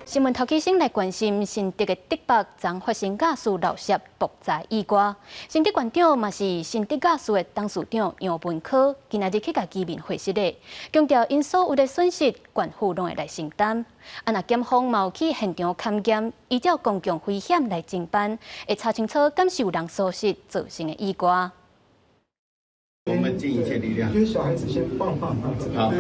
新闻头起先来关心新竹的竹北曾发生假事闹涉爆炸意外，新竹县长嘛是新竹假事的董事长杨文科，今仔日去甲居民会室的，强调因所有的损失，县府拢会来承担。若检方嘛有去现场勘验，依照公共危险来侦办，会查清楚感受人疏失造成的意外。我们尽一切力量。就是小孩子先放。好，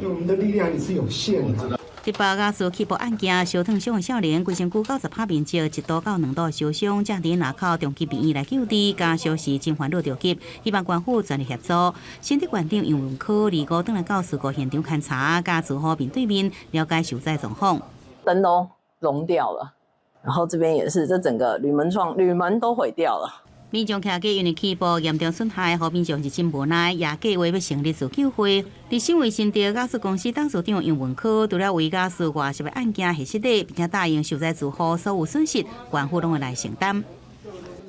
因为我们的力量也是有限的。竹北假事起爆案件，烧烫伤的少年，规身躯90拍面积，一度到2度烧伤，正伫南口中级病院来救治，家属是真烦恼着急，希望官府全力协助。新竹县长杨文科2号转来到事故现场勘查，家属好面对面了解受灾状况。灯都融掉了，然后这边也是，这整个铝门都毁掉了。民众徛过因为起爆严重损害，好民众是真无奈，也计划要成立自救会。伫身为新竹假释公司董事长杨文科，除了为假释外涉的案件核实的，并且答应受灾住户所有损失，县府拢会来承担。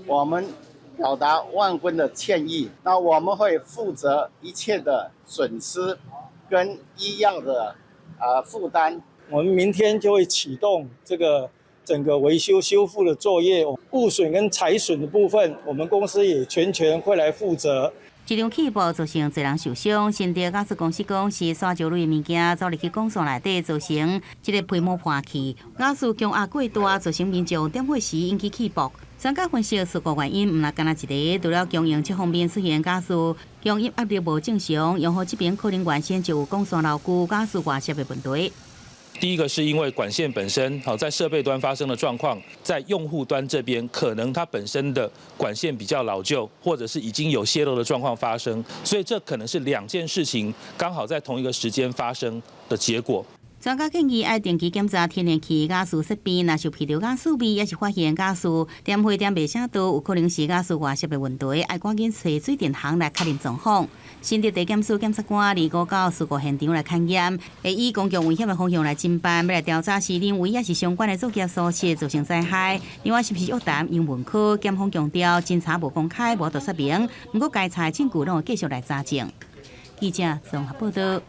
我们表达万分的歉意，那我们会负责一切的损失跟医药的负担。我们明天就会启动这个整个维修修复的作业，物损跟财损的部分，我们公司也全权会来负责。这场起爆造成侪人受伤，新竹假释公司讲是沙石类物件走入去工厂内底，造成这个皮膜破去，假释强压过大，造成民众点火时引起起爆。专家分析事故原因，唔若干那一个，除了供应这方面出现假释供应压力无正常，用户这边可能原先就有工厂老旧假释外泄的问题。第一个是因为管线本身在设备端发生的状况，在用户端这边可能它本身的管线比较老旧，或者是已经有泄漏的状况发生，所以这可能是2件事情刚好在同一个时间发生的结果。专家建议要定期检查天然气假释设备，若是疲劳假释味，也是发现假释点火点袂啥多，有可能是假释外泄的问题，要赶紧找水电行来确认状况。新竹地检署检察官2号到事故现场来勘验，会以公共危险的方向来侦办，要来调查是人为也是相关的作业疏失造成灾害。另外是不是约谈杨文科？检方强调侦查无公开，无得说明，不过该查的证据拢会继续来查证。记者综合报道。